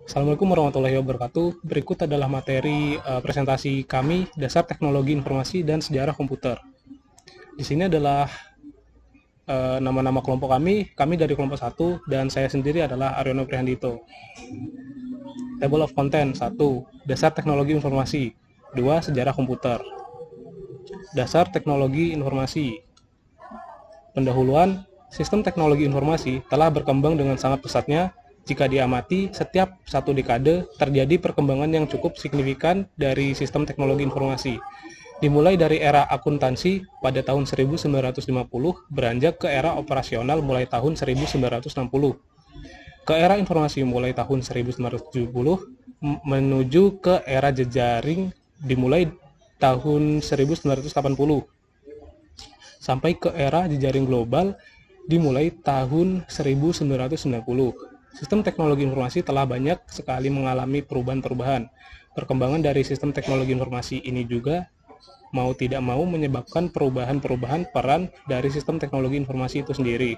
Assalamualaikum warahmatullahi wabarakatuh. Berikut adalah materi presentasi kami, Dasar Teknologi Informasi dan Sejarah Komputer. Di sini adalah nama-nama kelompok kami. Kami dari kelompok 1 dan saya sendiri adalah Aryono Prihandito. Table of Content 1. Dasar Teknologi Informasi. 2. Sejarah Komputer. Dasar Teknologi Informasi. Pendahuluan, sistem teknologi informasi telah berkembang dengan sangat pesatnya. Jika diamati, setiap satu dekade terjadi perkembangan yang cukup signifikan dari sistem teknologi informasi. Dimulai dari era akuntansi pada tahun 1950, beranjak ke era operasional mulai tahun 1960. Ke era informasi mulai tahun 1970, menuju ke era jejaring dimulai tahun 1980. Sampai ke era jejaring global dimulai tahun 1990. Sistem teknologi informasi telah banyak sekali mengalami perubahan-perubahan. Perkembangan dari sistem teknologi informasi ini juga mau tidak mau menyebabkan perubahan-perubahan peran dari sistem teknologi informasi itu sendiri.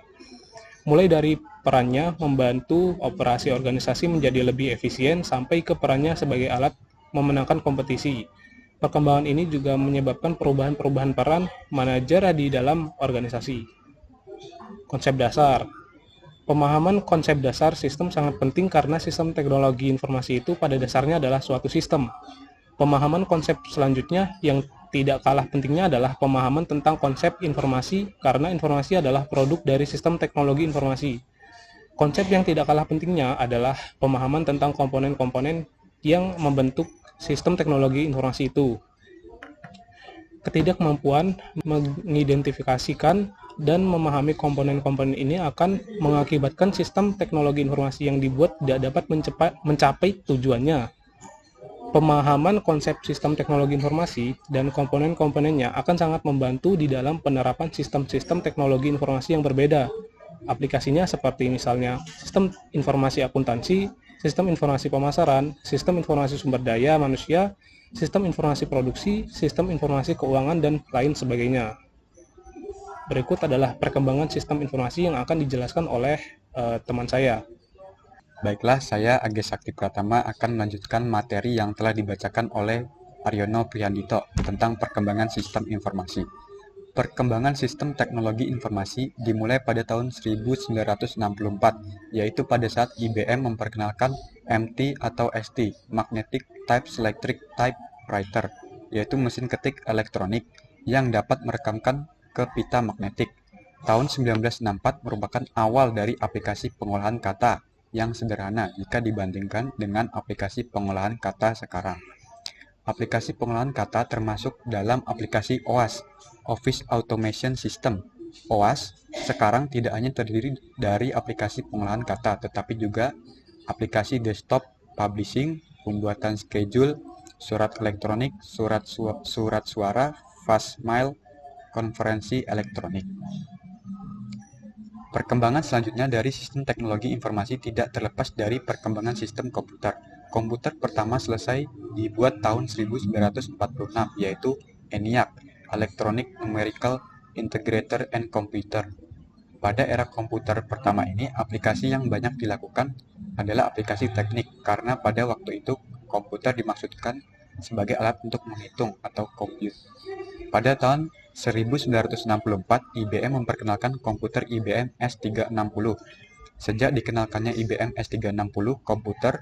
Mulai dari perannya membantu operasi organisasi menjadi lebih efisien sampai ke perannya sebagai alat memenangkan kompetisi. Perkembangan ini juga menyebabkan perubahan-perubahan peran manajer di dalam organisasi. Konsep dasar. Pemahaman konsep dasar sistem sangat penting karena sistem teknologi informasi itu pada dasarnya adalah suatu sistem. Pemahaman konsep selanjutnya yang tidak kalah pentingnya adalah pemahaman tentang konsep informasi karena informasi adalah produk dari sistem teknologi informasi. Konsep yang tidak kalah pentingnya adalah pemahaman tentang komponen-komponen yang membentuk sistem teknologi informasi itu. Ketidakmampuan mengidentifikasikan dan memahami komponen-komponen ini akan mengakibatkan sistem teknologi informasi yang dibuat tidak dapat mencapai tujuannya. Pemahaman konsep sistem teknologi informasi dan komponen-komponennya akan sangat membantu di dalam penerapan sistem-sistem teknologi informasi yang berbeda. Aplikasinya seperti misalnya sistem informasi akuntansi, sistem informasi pemasaran, sistem informasi sumber daya manusia, sistem informasi produksi, sistem informasi keuangan, dan lain sebagainya. Berikut adalah perkembangan sistem informasi yang akan dijelaskan oleh teman saya. Baiklah, saya Agus Sakti Pratama akan melanjutkan materi yang telah dibacakan oleh Aryono Prihandito tentang perkembangan sistem informasi. Perkembangan sistem teknologi informasi dimulai pada tahun 1964, yaitu pada saat IBM memperkenalkan MT atau ST, Magnetic Type Selectric Typewriter, yaitu mesin ketik elektronik yang dapat merekamkan ke pita magnetik. Tahun 1964 merupakan awal dari aplikasi pengolahan kata yang sederhana jika dibandingkan dengan aplikasi pengolahan kata sekarang. Aplikasi pengolahan kata termasuk dalam aplikasi OAS, Office Automation System. OAS sekarang tidak hanya terdiri dari aplikasi pengolahan kata, tetapi juga aplikasi desktop, publishing, pembuatan schedule, surat elektronik, surat suara, fast mail, konferensi elektronik. Perkembangan selanjutnya dari sistem teknologi informasi tidak terlepas dari perkembangan sistem komputer. Komputer pertama selesai dibuat tahun 1946, yaitu ENIAC, Electronic Numerical Integrator and Computer. Pada era komputer pertama ini, aplikasi yang banyak dilakukan adalah aplikasi teknik, karena pada waktu itu komputer dimaksudkan sebagai alat untuk menghitung atau compute. Pada tahun 1964, IBM memperkenalkan komputer IBM S360. Sejak dikenalkannya IBM S360, komputer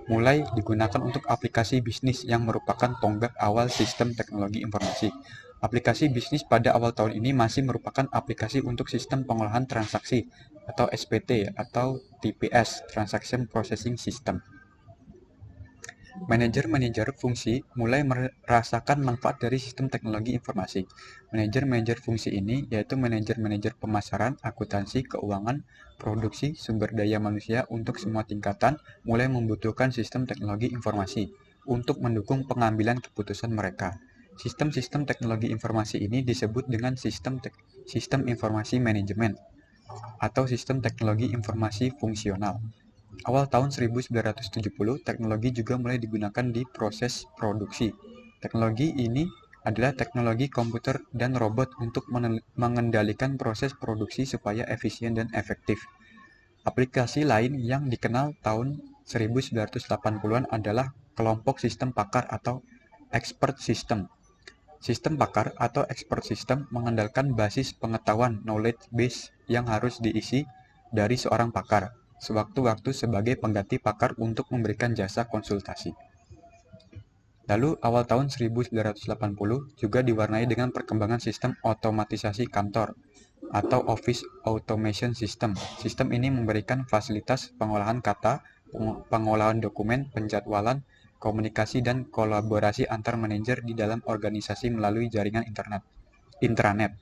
mulai digunakan untuk aplikasi bisnis yang merupakan tonggak awal sistem teknologi informasi. Aplikasi bisnis pada awal tahun ini masih merupakan aplikasi untuk sistem pengolahan transaksi atau SPT atau TPS, Transaction Processing System. Manajer-manajer fungsi mulai merasakan manfaat dari sistem teknologi informasi. Manajer-manajer fungsi ini yaitu manajer-manajer pemasaran, akuntansi, keuangan, produksi, sumber daya manusia untuk semua tingkatan mulai membutuhkan sistem teknologi informasi untuk mendukung pengambilan keputusan mereka. Sistem-sistem teknologi informasi ini disebut dengan sistem informasi manajemen atau sistem teknologi informasi fungsional. Awal tahun 1970, teknologi juga mulai digunakan di proses produksi. Teknologi ini adalah teknologi komputer dan robot untuk mengendalikan proses produksi supaya efisien dan efektif. Aplikasi lain yang dikenal tahun 1980-an adalah kelompok sistem pakar atau expert system. Sistem pakar atau expert system mengandalkan basis pengetahuan knowledge base yang harus diisi dari seorang pakar, sewaktu-waktu sebagai pengganti pakar untuk memberikan jasa konsultasi. Lalu awal tahun 1980 juga diwarnai dengan perkembangan sistem otomatisasi kantor atau Office Automation System. Sistem ini memberikan fasilitas pengolahan kata, pengolahan dokumen, penjadwalan, komunikasi dan kolaborasi antar manajer di dalam organisasi melalui jaringan intranet.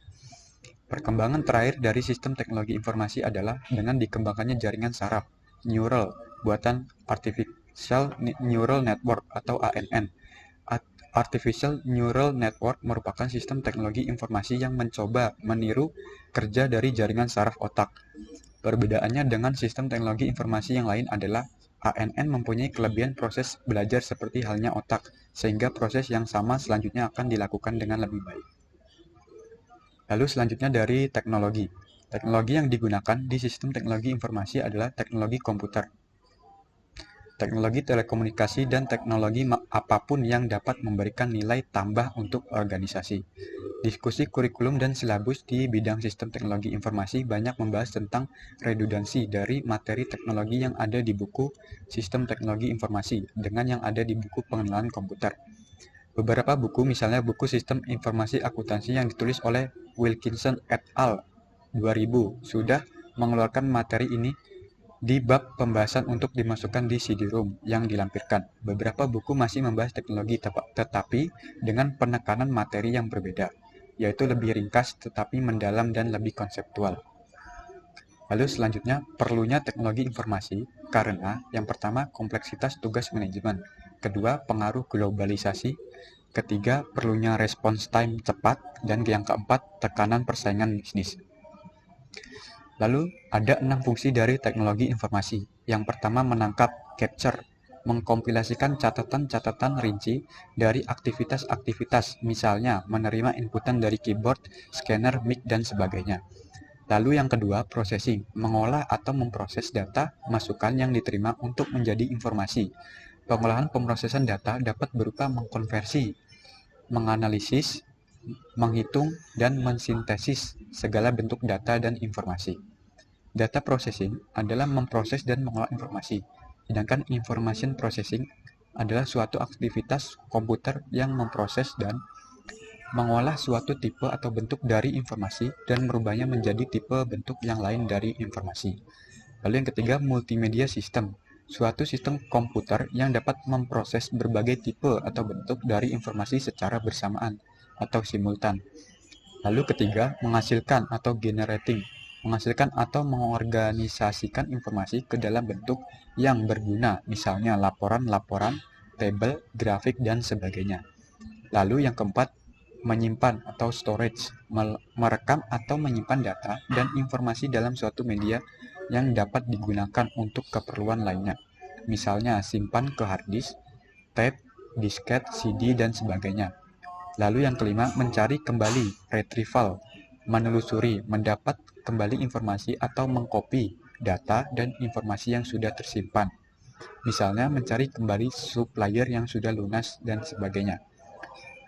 Perkembangan terakhir dari sistem teknologi informasi adalah dengan dikembangkannya jaringan saraf neural buatan Artificial Neural Network atau ANN. Artificial Neural Network merupakan sistem teknologi informasi yang mencoba meniru kerja dari jaringan saraf otak. Perbedaannya dengan sistem teknologi informasi yang lain adalah ANN mempunyai kelebihan proses belajar seperti halnya otak, sehingga proses yang sama selanjutnya akan dilakukan dengan lebih baik. Lalu selanjutnya dari teknologi. Teknologi yang digunakan di sistem teknologi informasi adalah teknologi komputer, teknologi telekomunikasi, dan teknologi apapun yang dapat memberikan nilai tambah untuk organisasi. Diskusi kurikulum dan silabus di bidang sistem teknologi informasi banyak membahas tentang redundansi dari materi teknologi yang ada di buku Sistem Teknologi Informasi dengan yang ada di buku Pengenalan Komputer. Beberapa buku, misalnya buku Sistem Informasi Akuntansi yang ditulis oleh Wilkinson et al. 2000, sudah mengeluarkan materi ini di bab pembahasan untuk dimasukkan di CD-ROM yang dilampirkan. Beberapa buku masih membahas teknologi tetapi dengan penekanan materi yang berbeda, yaitu lebih ringkas tetapi mendalam dan lebih konseptual. Lalu selanjutnya, perlunya teknologi informasi karena yang pertama kompleksitas tugas manajemen, kedua pengaruh globalisasi, ketiga perlunya response time cepat, dan yang keempat tekanan persaingan bisnis. Lalu ada 6 fungsi dari teknologi informasi. Yang pertama menangkap, capture, mengkompilasikan catatan-catatan rinci dari aktivitas-aktivitas, misalnya menerima inputan dari keyboard, scanner, mic, dan sebagainya. Lalu yang kedua, processing, mengolah atau memproses data masukan yang diterima untuk menjadi informasi. Pengolahan pemrosesan data dapat berupa mengkonversi, menganalisis, menghitung, dan mensintesis segala bentuk data dan informasi. Data processing adalah memproses dan mengolah informasi, sedangkan information processing adalah suatu aktivitas komputer yang memproses dan mengolah suatu tipe atau bentuk dari informasi dan merubahnya menjadi tipe bentuk yang lain dari informasi. Lalu yang ketiga, multimedia system, suatu sistem komputer yang dapat memproses berbagai tipe atau bentuk dari informasi secara bersamaan atau simultan. Lalu ketiga, menghasilkan atau generating, menghasilkan atau mengorganisasikan informasi ke dalam bentuk yang berguna, misalnya laporan-laporan, tabel, grafik, dan sebagainya. Lalu yang keempat, menyimpan atau storage, merekam atau menyimpan data dan informasi dalam suatu media yang dapat digunakan untuk keperluan lainnya, misalnya simpan ke hard disk, tape, disket, CD, dan sebagainya. Lalu yang kelima, mencari kembali, retrieval, menelusuri, mendapat kembali informasi atau mengcopy data dan informasi yang sudah tersimpan. Misalnya mencari kembali supplier yang sudah lunas dan sebagainya.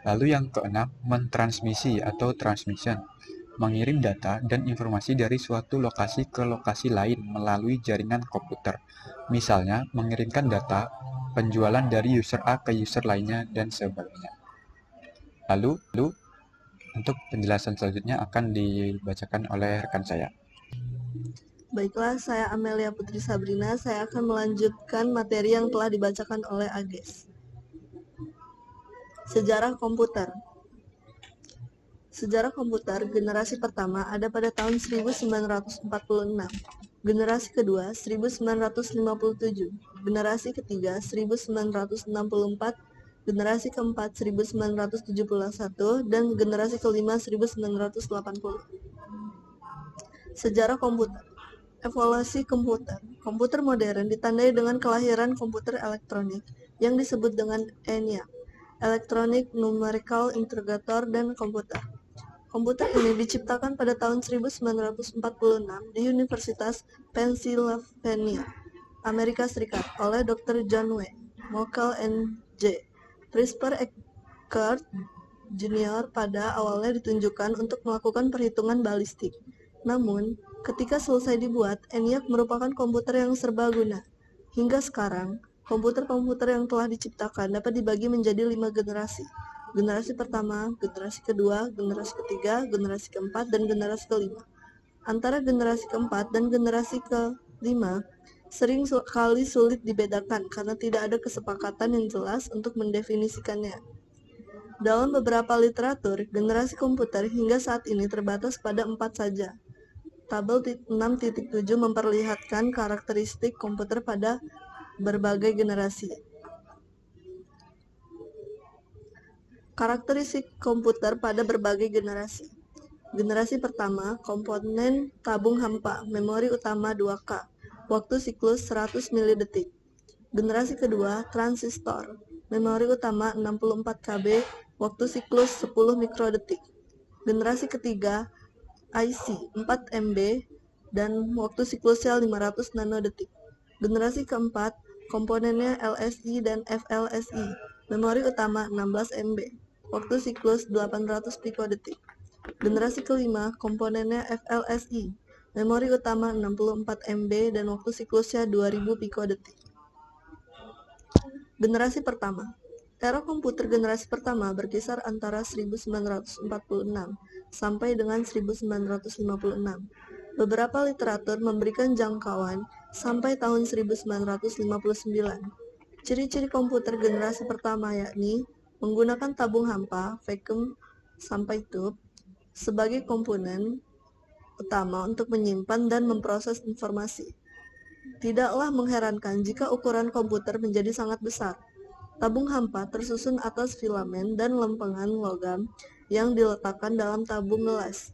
Lalu yang keenam, mentransmisi atau transmission, mengirim data dan informasi dari suatu lokasi ke lokasi lain melalui jaringan komputer. Misalnya mengirimkan data penjualan dari user A ke user lainnya dan sebagainya. Lalu untuk penjelasan selanjutnya akan dibacakan oleh rekan saya. Baiklah, saya Amelia Putri Sabrina. Saya akan melanjutkan materi yang telah dibacakan oleh Ages. Sejarah komputer. Sejarah komputer generasi pertama ada pada tahun 1946. Generasi kedua 1957. Generasi ketiga 1964. Generasi keempat 1971 dan generasi kelima 1980. Sejarah komputer. Evolusi komputer. Komputer modern ditandai dengan kelahiran komputer elektronik yang disebut dengan ENIAC, Electronic Numerical Integrator, dan komputer. Komputer ini diciptakan pada tahun 1946 di Universitas Pennsylvania. Amerika Serikat oleh Dr. John Wayne, Mokel N.J. CRISPR-Eckert Jr. pada awalnya ditunjukkan untuk melakukan perhitungan balistik. Namun, ketika selesai dibuat, ENIAC merupakan komputer yang serbaguna. Hingga sekarang, komputer-komputer yang telah diciptakan dapat dibagi menjadi 5 generasi. Generasi pertama, generasi kedua, generasi ketiga, generasi keempat, dan generasi kelima. Antara generasi keempat dan generasi kelima, sering sekali sulit dibedakan karena tidak ada kesepakatan yang jelas untuk mendefinisikannya. Dalam beberapa literatur, generasi komputer hingga saat ini terbatas pada 4 saja. Tabel 6.7 memperlihatkan karakteristik komputer pada berbagai generasi. Karakteristik komputer pada berbagai generasi. Generasi pertama, komponen tabung hampa, memori utama 2K, waktu siklus 100 milidetik. Generasi kedua, transistor, memori utama 64 KB, waktu siklus 10 mikrodetik. Generasi ketiga, IC 4 MB dan waktu siklusnya 500 nanodetik. Generasi keempat, komponennya LSI dan FLSI, memori utama 16 MB, waktu siklus 800 pikodetik. Generasi kelima, komponennya FLSI, memori utama 64 MB dan waktu siklusnya 2000 pikodetik. Generasi pertama. Era komputer generasi pertama berkisar antara 1946 sampai dengan 1956. Beberapa literatur memberikan jangkauan sampai tahun 1959. Ciri-ciri komputer generasi pertama yakni menggunakan tabung hampa, vacuum sampai tube, sebagai komponen utama untuk menyimpan dan memproses informasi. Tidaklah mengherankan jika ukuran komputer menjadi sangat besar. Tabung hampa tersusun atas filamen dan lempengan logam yang diletakkan dalam tabung ngelas.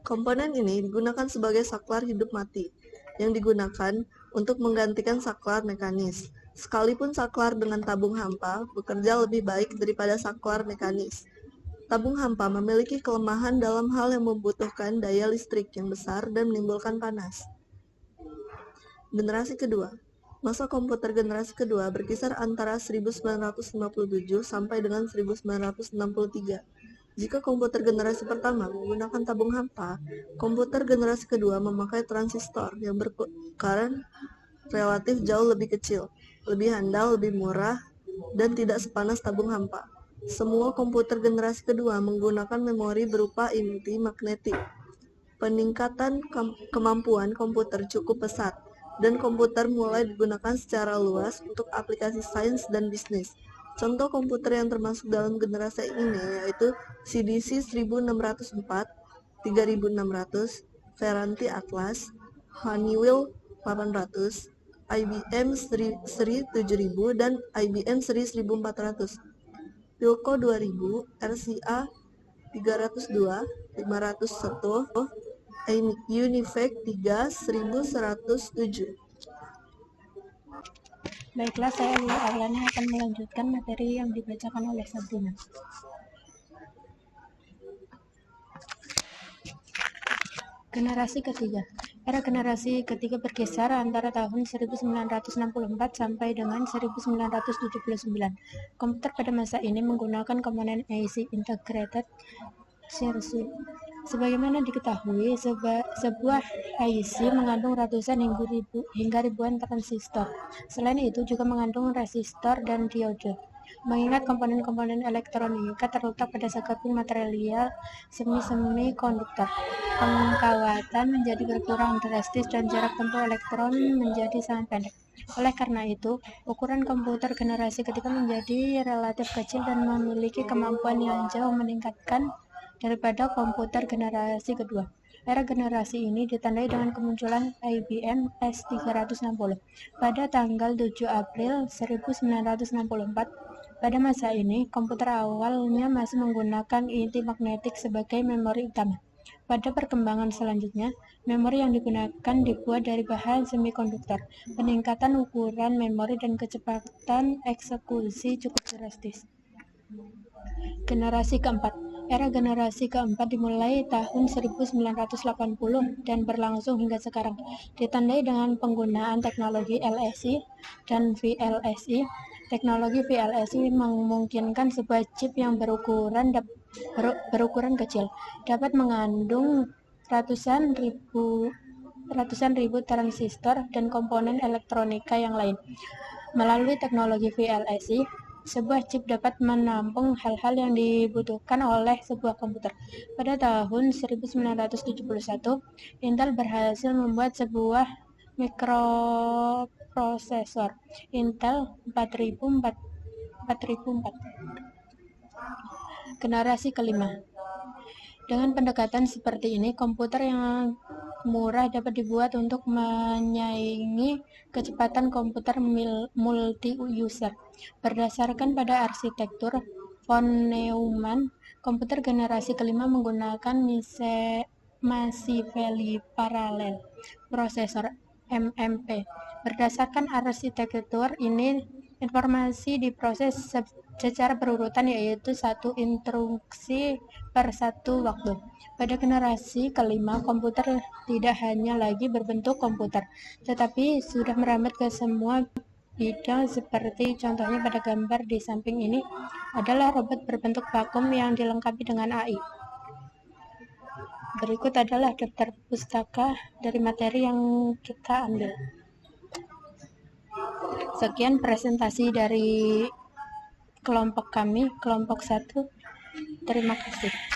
Komponen ini digunakan sebagai saklar hidup mati, yang digunakan untuk menggantikan saklar mekanis. Sekalipun saklar dengan tabung hampa bekerja lebih baik daripada saklar mekanis. Tabung hampa memiliki kelemahan dalam hal yang membutuhkan daya listrik yang besar dan menimbulkan panas. Generasi kedua. Masa komputer generasi kedua berkisar antara 1957 sampai dengan 1963. Jika komputer generasi pertama menggunakan tabung hampa, komputer generasi kedua memakai transistor yang berkurang relatif jauh lebih kecil, lebih handal, lebih murah, dan tidak sepanas tabung hampa. Semua komputer generasi kedua menggunakan memori berupa inti magnetik. Peningkatan kemampuan komputer cukup pesat, dan komputer mulai digunakan secara luas untuk aplikasi sains dan bisnis. Contoh komputer yang termasuk dalam generasi ini yaitu CDC 1604, 3600, Ferranti Atlas, Honeywell 800, IBM seri 7000 dan IBM seri 1400, Philco 2000, RCA 302, 501, Univac 3, 1107. Baiklah, saya Lula Aulani akan melanjutkan materi yang dibacakan oleh Sabrina. Generasi ketiga. Era generasi ketiga berkisar antara tahun 1964 sampai dengan 1979. Komputer pada masa ini menggunakan komponen IC Integrated Circuit. Sebagaimana diketahui, sebuah IC mengandung ratusan hingga ribuan transistor. Selain itu juga mengandung resistor dan diode. Mengingat komponen-komponen elektronika terletak pada segapung material semi konduktor, pengkawatan menjadi berkurang drastis dan jarak tempuh elektron menjadi sangat pendek. Oleh karena itu, ukuran komputer generasi ketiga menjadi relatif kecil dan memiliki kemampuan yang jauh meningkatkan daripada komputer generasi kedua. Era generasi ini ditandai dengan kemunculan IBM S360 pada tanggal 7 April 1964. Pada masa ini, komputer awalnya masih menggunakan inti magnetik sebagai memori utama. Pada perkembangan selanjutnya, memori yang digunakan dibuat dari bahan semikonduktor. Peningkatan ukuran memori dan kecepatan eksekusi cukup drastis. Generasi keempat. Era generasi keempat dimulai tahun 1980 dan berlangsung hingga sekarang. Ditandai dengan penggunaan teknologi LSI dan VLSI. Teknologi VLSI memungkinkan sebuah chip yang berukuran kecil, dapat mengandung ratusan ribu transistor dan komponen elektronika yang lain. Melalui teknologi VLSI, sebuah chip dapat menampung hal-hal yang dibutuhkan oleh sebuah komputer. Pada tahun 1971, Intel berhasil membuat sebuah mikroprosesor Intel 4004 generasi kelima. Dengan pendekatan seperti ini, komputer yang murah dapat dibuat untuk menyaingi kecepatan komputer multi-user. Berdasarkan pada arsitektur von Neumann, komputer generasi kelima menggunakan Massively Parallel Processor (MMP). Berdasarkan arsitektur ini, informasi diproses secara berurutan, yaitu satu instruksi per satu waktu. Pada generasi kelima, komputer tidak hanya lagi berbentuk komputer, tetapi sudah merambat ke semua bidang, seperti contohnya pada gambar di samping ini adalah robot berbentuk vakum yang dilengkapi dengan AI. Berikut adalah daftar pustaka dari materi yang kita ambil. Sekian presentasi dari kelompok kami, kelompok 1. Terima kasih.